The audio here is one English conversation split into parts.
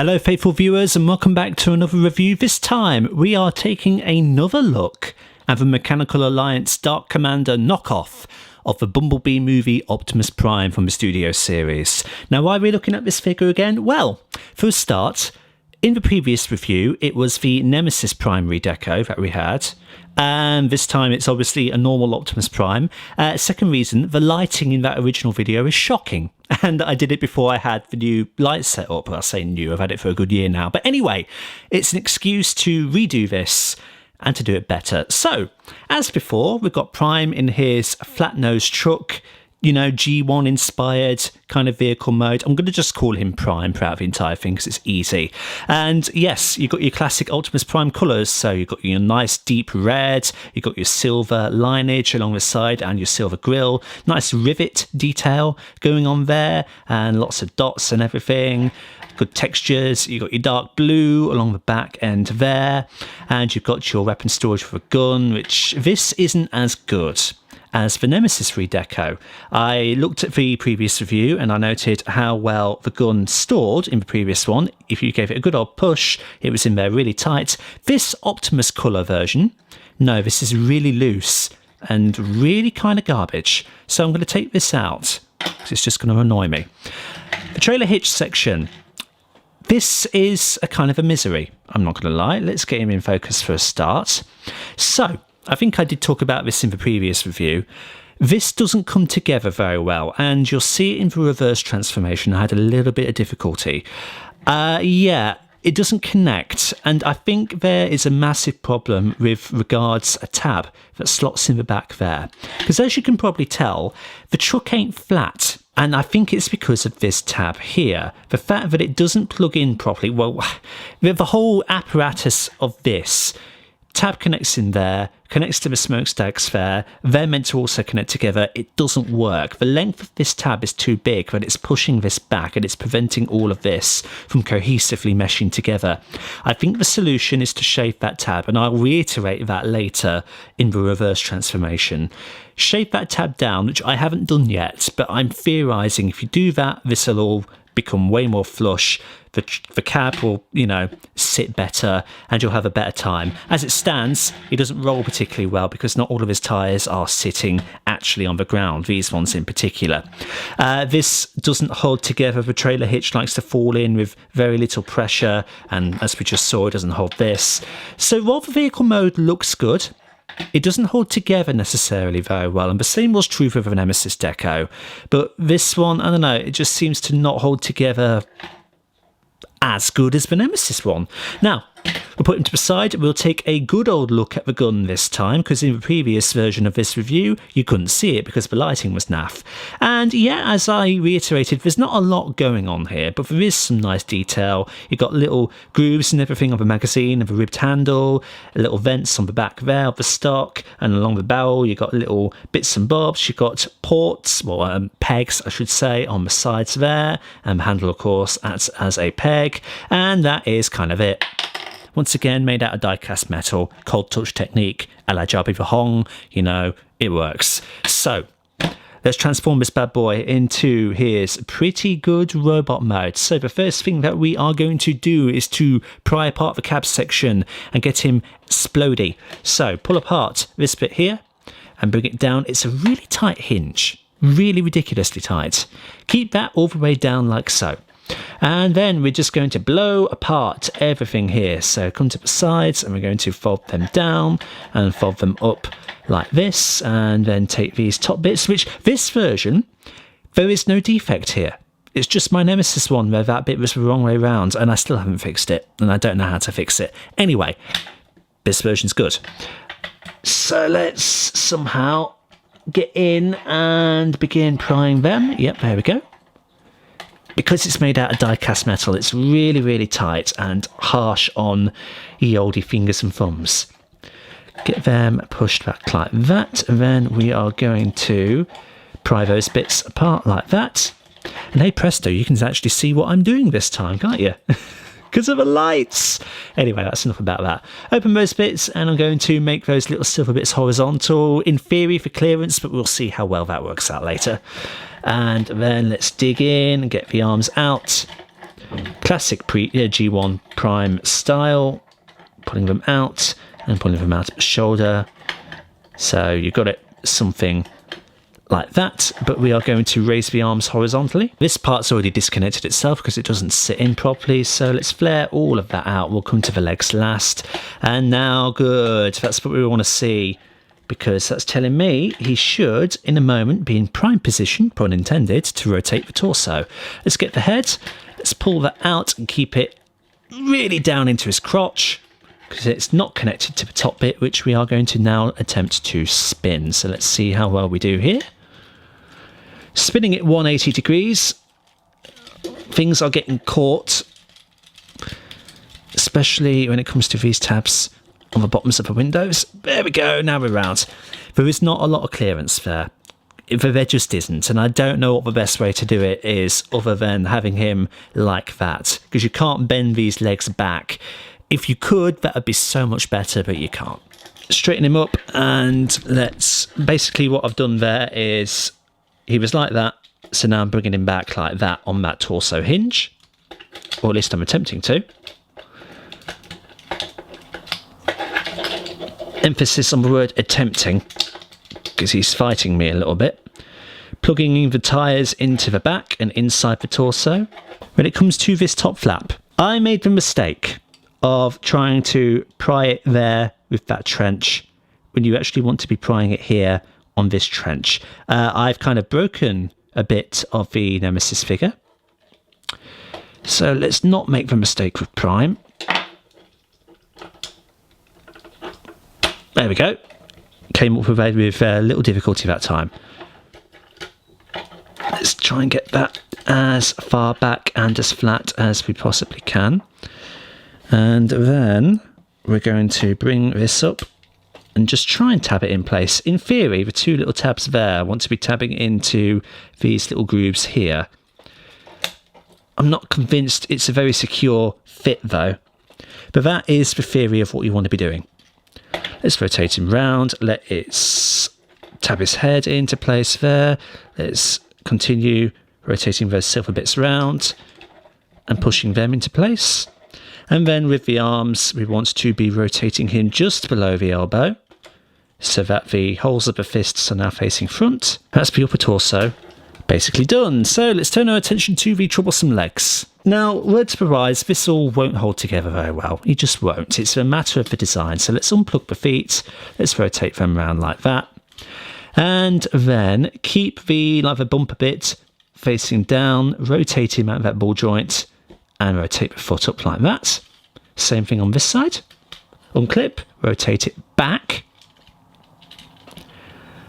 Hello faithful viewers and welcome back to another review. This time we are taking another look at the Mechanical Alliance Dark Commander knockoff of the Bumblebee movie Optimus Prime from the Studio series. Now why are we looking at this figure again? Well, for a start, in the previous review it was the Nemisiss primary deco that we had, and this time it's obviously a normal Optimus Prime. Second reason, the lighting in that original video is shocking. And I did it before I had the new light set up. I say new, I've had it for a good year now. But anyway, it's an excuse to redo this and to do it better. So, as before, we've got Prime in his flat-nosed truck, you know, G1 inspired kind of vehicle mode. I'm going to just call him Prime throughout the entire thing because it's easy. And yes, you've got your classic Optimus Prime colours. So you've got your nice deep red, you've got your silver lineage along the side and your silver grille. Nice rivet detail going on there and lots of dots and everything. Good textures. You've got your dark blue along the back end there. And you've got your weapon storage for a gun, which this isn't as good as the Nemisiss redeco. I looked at the previous review and I noted how well the gun stored in the previous one. If you gave it a good old push, it was in there really tight. This Optimus colour version, no, this is really loose and really kind of garbage. So I'm going to take this out because it's just going to annoy me. The trailer hitch section. This is a kind of a misery, I'm not going to lie. Let's get him in focus for a start. So, I think I did talk about this in the previous review. This doesn't come together very well, and you'll see it in the reverse transformation. I had a little bit of difficulty. Yeah, it doesn't connect, and I think there is a massive problem with regards a tab that slots in the back there. Because as you can probably tell, the truck ain't flat. And I think it's because of this tab here. The fact that it doesn't plug in properly. Well, the whole apparatus of this tab connects in there, connects to the smokestacks there. They're meant to also connect together. It doesn't work. The length of this tab is too big, but it's pushing this back and it's preventing all of this from cohesively meshing together. I think the solution is to shave that tab, and I'll reiterate that later in the reverse transformation. Shave that tab down, which I haven't done yet, but I'm theorising if you do that, this will all become way more flush. The cab will, you know, sit better and you'll have a better time. As it stands, he doesn't roll particularly well because not all of his tyres are sitting actually on the ground, these ones in particular. This doesn't hold together. The trailer hitch likes to fall in with very little pressure, and as we just saw, it doesn't hold this. So while the vehicle mode looks good, it doesn't hold together necessarily very well, and the same was true for the Nemisiss deco. But this one, I don't know, it just seems to not hold together as good as the Nemisiss one. Now, we'll put him to the side. We'll take a good old look at the gun this time, because in the previous version of this review, you couldn't see it because the lighting was naff. And yeah, as I reiterated, there's not a lot going on here, but there is some nice detail. You've got little grooves and everything on the magazine, of the ribbed handle, little vents on the back there of the stock, and along the barrel, you've got little bits and bobs. You've got ports, well, pegs, I should say, on the sides there, and the handle, of course, acts as a peg, and that is kind of it. Once again, made out of die-cast metal, cold touch technique, a la Jabi Hong, you know, it works. So, let's transform this bad boy into his pretty good robot mode. So the first thing that we are going to do is to pry apart the cab section and get him splody. So, pull apart this bit here and bring it down. It's a really tight hinge, really ridiculously tight. Keep that all the way down like so. And then we're just going to blow apart everything here. So come to the sides and we're going to fold them down and fold them up like this, and then take these top bits, which this version, there is no defect here. It's just my Nemisiss one where that bit was the wrong way around, and I still haven't fixed it, and I don't know how to fix it. Anyway, this version's good. So let's somehow get in and begin prying them. Yep, there we go. Because it's made out of die-cast metal, it's really, really tight and harsh on ye olde fingers and thumbs. Get them pushed back like that, and then we are going to pry those bits apart like that. And hey presto, you can actually see what I'm doing this time, can't you? Because of the lights. Anyway, that's enough about that. Open those bits, and I'm going to make those little silver bits horizontal, in theory for clearance, but we'll see how well that works out later. And then let's dig in and get the arms out. Classic G1 Prime style, pulling them out and pulling them out at the shoulder. So you've got it something like that, but we are going to raise the arms horizontally. This part's already disconnected itself because it doesn't sit in properly, so let's flare all of that out. We'll come to the legs last. And now, good, that's what we want to see, because that's telling me he should, in a moment, be in prime position, pun intended, to rotate the torso. Let's get the head, let's pull that out and keep it really down into his crotch, because it's not connected to the top bit, which we are going to now attempt to spin. So let's see how well we do here. Spinning it 180 degrees, things are getting caught, especially when it comes to these tabs on the bottoms of the windows. There we go, now we're round. There is not a lot of clearance there. There just isn't, and I don't know what the best way to do it is other than having him like that, because you can't bend these legs back. If you could, that would be so much better, but you can't. Straighten him up, and let's... Basically what I've done there is... He was like that, so now I'm bringing him back like that on that torso hinge. Or at least I'm attempting to. Emphasis on the word attempting, because he's fighting me a little bit. Plugging the tyres into the back and inside the torso. When it comes to this top flap, I made the mistake of trying to pry it there with that trench when you actually want to be prying it here on this trench. I've kind of broken a bit of the Nemisiss figure, so let's not make the mistake with prime. There we go. Came up with a little difficulty that time. Let's try and get that as far back and as flat as we possibly can. And then we're going to bring this up and just try and tab it in place. In theory, the two little tabs there want to be tabbing into these little grooves here. I'm not convinced it's a very secure fit though, but that is the theory of what you want to be doing. Let's rotate him round, let it tab his head into place there. Let's continue rotating those silver bits round and pushing them into place. And then with the arms, we want to be rotating him just below the elbow so that the holes of the fists are now facing front. That's the upper torso basically done. So let's turn our attention to the troublesome legs. Now, word to the wise, this all won't hold together very well. It just won't. It's a matter of the design. So let's unplug the feet. Let's rotate them around like that. And then keep the bumper bit facing down, rotate him out of that ball joint, and rotate the foot up like that. Same thing on this side. Unclip, rotate it back.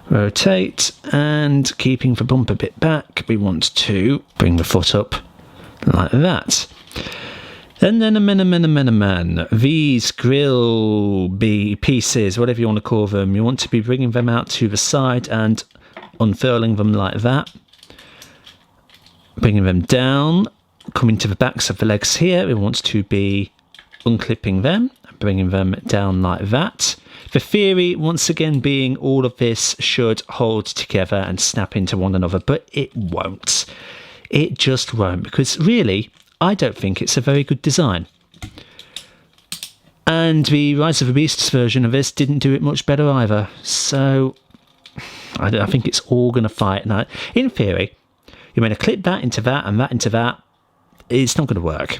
Rotate, and keeping the bumper bit back, we want to bring the foot up like that. And then these grill pieces, whatever you want to call them, you want to be bringing them out to the side and unfurling them like that. Bringing them down, coming to the backs of the legs here, we want to be unclipping them, bringing them down like that. The theory, once again, being all of this should hold together and snap into one another, but it won't. It just won't, because really, I don't think it's a very good design. And the Rise of the Beasts version of this didn't do it much better either. So I think it's all going to fight. Now, in theory, you're going to clip that into that and that into that. It's not going to work.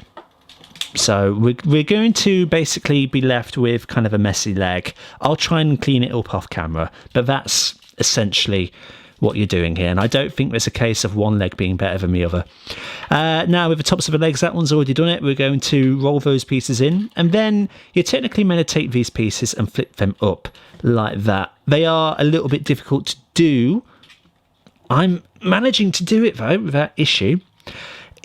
So we're going to basically be left with kind of a messy leg. I'll try and clean it up off camera, but that's essentially what you're doing here. And I don't think there's a case of one leg being better than the other. Now with the tops of the legs, that one's already done it. We're going to roll those pieces in, and then you're technically meant to take these pieces and flip them up like that. They are a little bit difficult to do. I'm managing to do it though without issue.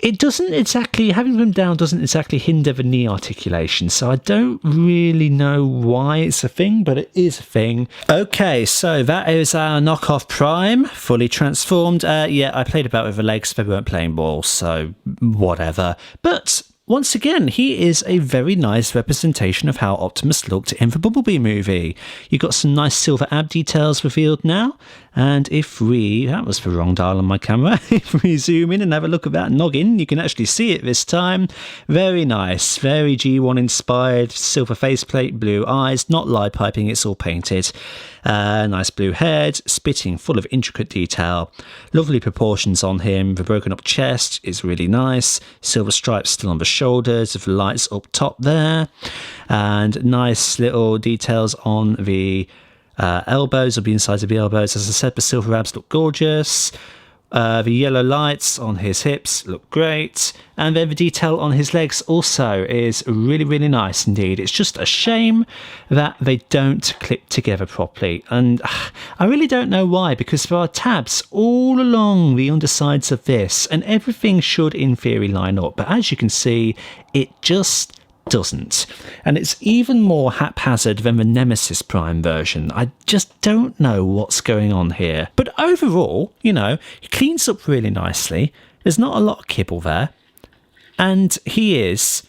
It doesn't exactly, having them down doesn't exactly hinder the knee articulation, so I don't really know why it's a thing, but it is a thing. Okay, so that is our knockoff Prime, fully transformed. Yeah, I played about with the legs, they weren't playing ball, so whatever. But once again, he is a very nice representation of how Optimus looked in the Bumblebee movie. You've got some nice silver ab details revealed now, And if we, that was the wrong dial on my camera, if we zoom in and have a look at that noggin, you can actually see it this time. Very nice, very G1 inspired, silver faceplate, blue eyes, not light piping, it's all painted. Nice blue head, spitting full of intricate detail, lovely proportions on him. The broken up chest is really nice, silver stripes still on the shoulders, with the lights up top there, and nice little details on the elbows, or the insides of the elbows. As I said, the silver abs look gorgeous. The yellow lights on his hips look great, and then the detail on his legs also is really, really nice indeed. It's just a shame that they don't clip together properly, and I really don't know why, because there are tabs all along the undersides of this and everything should in theory line up, but as you can see, it just doesn't. And it's even more haphazard than the Nemisiss Prime version. I just don't know what's going on here. But overall, you know, he cleans up really nicely. There's not a lot of kibble there. And he is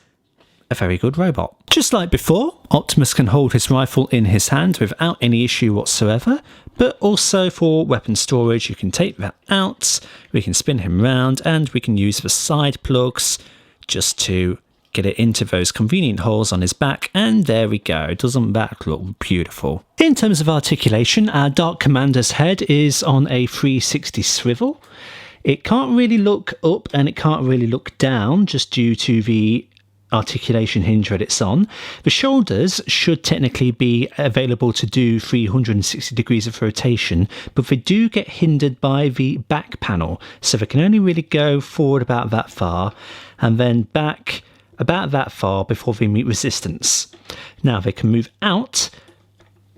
a very good robot. Just like before, Optimus can hold his rifle in his hand without any issue whatsoever, but also for weapon storage, you can take that out, we can spin him round, and we can use the side plugs just to get it into those convenient holes on his back, and there we go. Doesn't that look beautiful? In terms of articulation, our Dark Commander's head is on a 360 swivel. It can't really look up and it can't really look down just due to the articulation hinge that it's on. The shoulders should technically be available to do 360 degrees of rotation, but they do get hindered by the back panel, so they can only really go forward about that far and then back about that far before they meet resistance. Now they can move out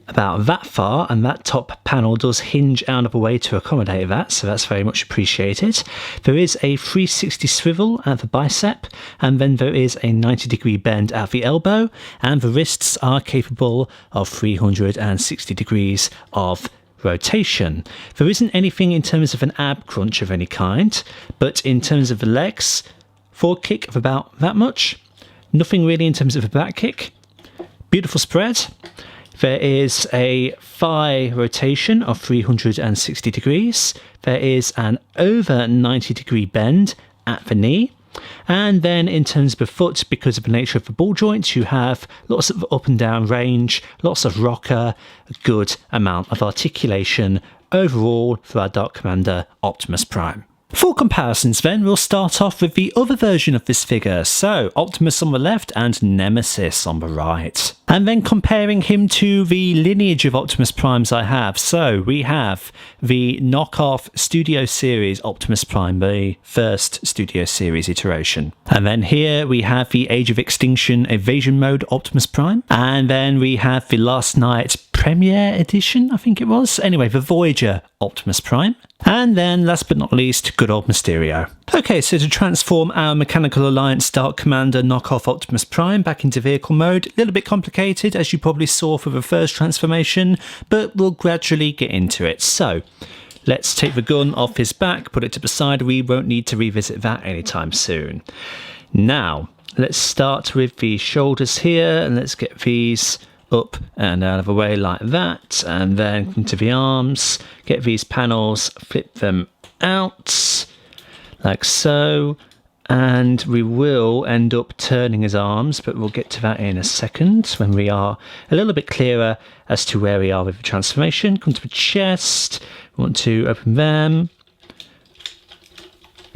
about that far, and that top panel does hinge out of a way to accommodate that, so that's very much appreciated. There is a 360 swivel at the bicep, and then there is a 90-degree bend at the elbow, and the wrists are capable of 360 degrees of rotation. There isn't anything in terms of an ab crunch of any kind, but in terms of the legs, forward kick of about that much. Nothing really in terms of a back kick. Beautiful spread. There is a thigh rotation of 360 degrees. There is an over 90 degree bend at the knee. And then in terms of the foot, because of the nature of the ball joints, you have lots of up and down range, lots of rocker, a good amount of articulation overall for our Dark Commander Optimus Prime. For comparisons then, we'll start off with the other version of this figure, so Optimus on the left and Nemisiss on the right. And then comparing him to the lineage of Optimus Primes I have, so we have the knockoff Studio Series Optimus Prime, the first Studio Series iteration. And then here we have the Age of Extinction Evasion Mode Optimus Prime. And then we have the Last Night Premiere Edition, I think it was. Anyway, the Voyager Optimus Prime. And then, last but not least, good old Mysterio. Okay, so to transform our Mechanical Alliance Dark Commander knockoff Optimus Prime back into vehicle mode, a little bit complicated, as you probably saw for the first transformation, but we'll gradually get into it. So, let's take the gun off his back, put it to the side. We won't need to revisit that anytime soon. Now, let's start with the shoulders here, and let's get these up and out of the way like that, and then into the arms, get these panels, flip them out like so, and we will end up turning his arms, but we'll get to that in a second when we are a little bit clearer as to where we are with the transformation. Come to the chest, we want to open them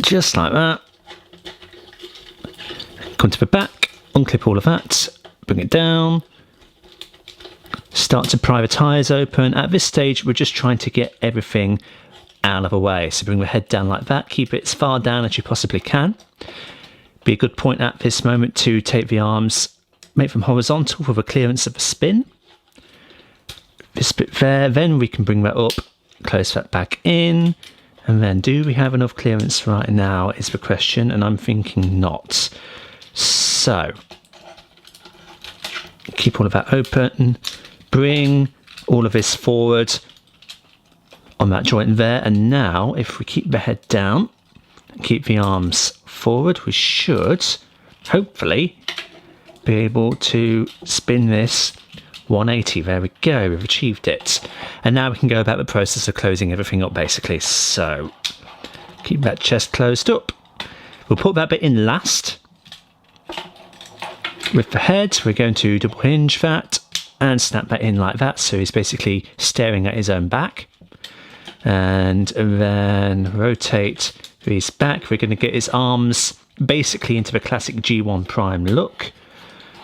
just like that, come to the back, unclip all of that, bring it down, start to pry the tyres open. At this stage, we're just trying to get everything out of the way. So bring the head down like that, keep it as far down as you possibly can. Be a good point at this moment to take the arms, make them horizontal for the clearance of the spin. This bit there, then we can bring that up, close that back in, and then do we have enough clearance right now is the question, and I'm thinking not. So, keep all of that open. Bring all of this forward on that joint there, and now if we keep the head down and keep the arms forward, we should hopefully be able to spin this 180, there we go, we've achieved it. And now we can go about the process of closing everything up basically. So, keep that chest closed up. We'll put that bit in last. With the head, we're going to double hinge that and snap that in like that, so he's basically staring at his own back. And then rotate his back. We're going to get his arms basically into the classic G1 Prime look.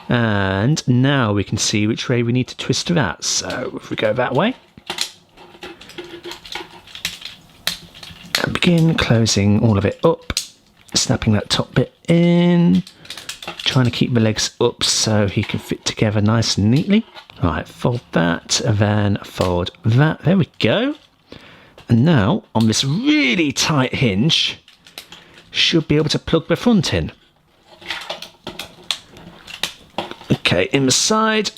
And now we can see which way we need to twist that. So if we go that way. And begin closing all of it up. Snapping that top bit in. Trying to keep the legs up so he can fit together nice and neatly. Right, fold that, and then fold that. There we go. And now, on this really tight hinge, should be able to plug the front in. Okay, in the side,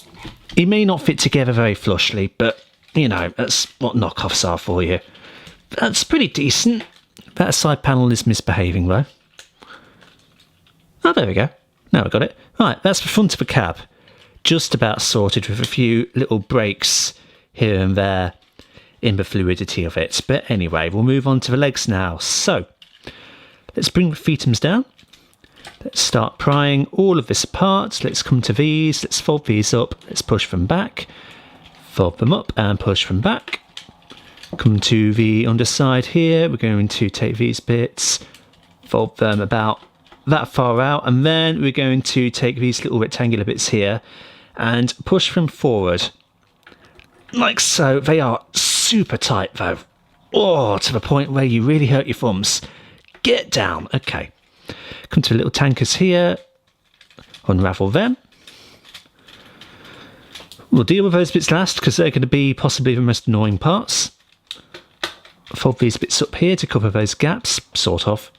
he may not fit together very flushly, but, you know, that's what knockoffs are for you. That's pretty decent. That side panel is misbehaving, though. Oh, there we go. Now I got it. Right, that's the front of the cab. Just about sorted with a few little breaks here and there in the fluidity of it. But anyway, we'll move on to the legs now. So, let's bring the fetums down. Let's start prying all of this apart. Let's come to these. Let's fold these up. Let's push them back. Fold them up and push them back. Come to the underside here. We're going to take these bits, fold them about that far out, and then we're going to take these little rectangular bits here and push them forward. Like so. They are super tight though. Oh, to the point where you really hurt your thumbs. Get down. Okay. Come to the little tankers here. Unravel them. We'll deal with those bits last because they're going to be possibly the most annoying parts. Fold these bits up here to cover those gaps, sort of.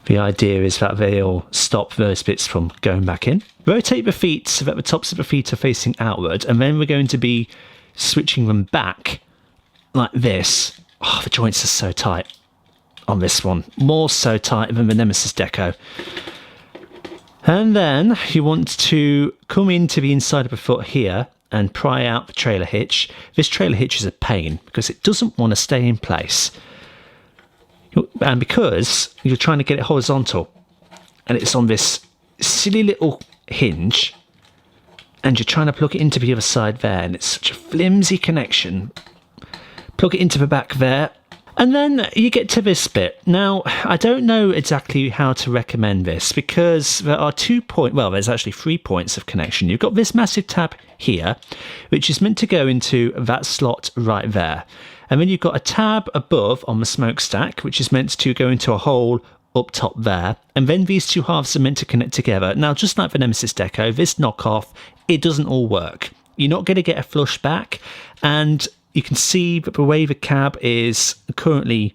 The idea is that they'll stop those bits from going back in. Rotate the feet so that the tops of the feet are facing outward, and then we're going to be switching them back like this. Oh, the joints are so tight on this one. More so tight than the Nemisiss deco. And then you want to come into the inside of the foot here and pry out the trailer hitch. This trailer hitch is a pain because it doesn't want to stay in place. And because you're trying to get it horizontal and it's on this silly little hinge and you're trying to plug it into the other side there, and it's such a flimsy connection. Plug it into the back there, and then you get to this bit. Now, I don't know exactly how to recommend this because there are there's actually 3 points of connection. You've got this massive tab here, which is meant to go into that slot right there. And then you've got a tab above on the smokestack, which is meant to go into a hole up top there. And then these two halves are meant to connect together. Now, just like the Nemisiss deco, this knockoff, it doesn't all work. You're not going to get a flush back. And you can see that the way the cab is currently,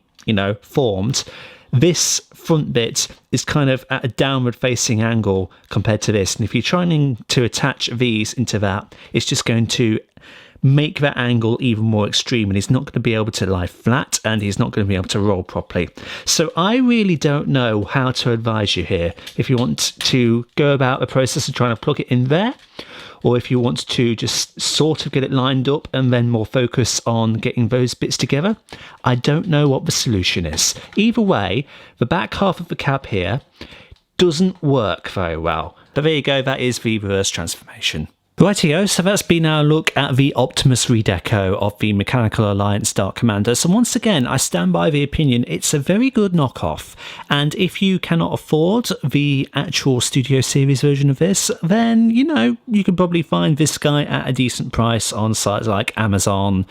formed, this front bit is kind of at a downward facing angle compared to this. And if you're trying to attach these into that, it's just going to make that angle even more extreme, and he's not going to be able to lie flat, and he's not going to be able to roll properly. So I really don't know how to advise you here. If you want to go about the process of trying to plug it in there, or if you want to just sort of get it lined up and then more focus on getting those bits together, I don't know what the solution is. Either way, the back half of the cab here doesn't work very well. But there you go, that is the reverse transformation. Rightio, so that's been our look at the Optimus redeco of the Mechanical Alliance Dark Commander. So once again, I stand by the opinion it's a very good knockoff. And if you cannot afford the actual Studio Series version of this, then, you could probably find this guy at a decent price on sites like Amazon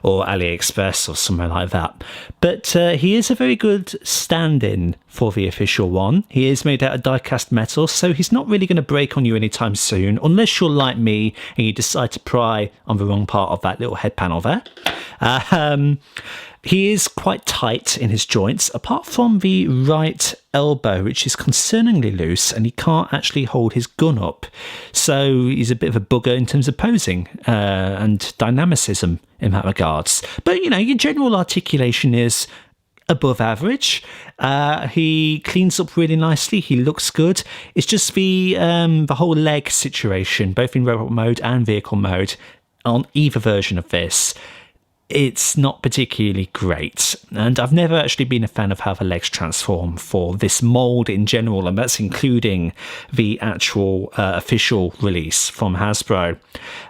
or AliExpress or somewhere like that. But he is a very good stand-in for the official one. He is made out of die-cast metal, so he's not really going to break on you anytime soon, unless you're like me and you decide to pry on the wrong part of that little head panel there. He is quite tight in his joints, apart from the right elbow, which is concerningly loose, and he can't actually hold his gun up. So he's a bit of a bugger in terms of posing and dynamicism in that regards. But, your general articulation is above average. He cleans up really nicely. He looks good. It's just the whole leg situation, both in robot mode and vehicle mode, on either version of this. It's not particularly great, and I've never actually been a fan of how the legs transform for this mould in general, and that's including the actual official release from Hasbro.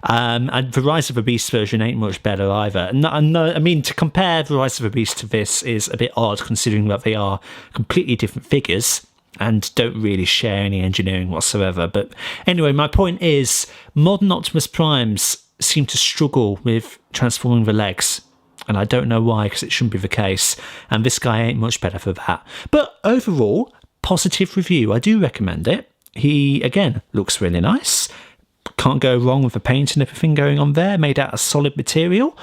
And the Rise of the Beast version ain't much better either. I mean, to compare the Rise of the Beast to this is a bit odd, considering that they are completely different figures and don't really share any engineering whatsoever. But anyway, my point is, modern Optimus Primes seem to struggle with transforming the legs, and I don't know why, because it shouldn't be the case, and this guy ain't much better for that. But overall, positive review. I do recommend it. He, again, looks really nice. Can't go wrong with the paint and everything going on there, made out of solid material.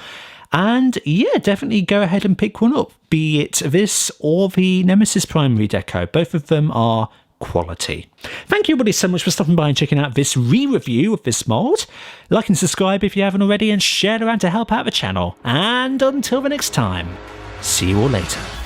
And yeah, definitely go ahead and pick one up, be it this or the Nemisiss Prime Redeco. Both of them are quality. Thank you everybody so much for stopping by and checking out this re-review of this mould. Like and subscribe if you haven't already, and share it around to help out the channel. And until the next time, see you all later.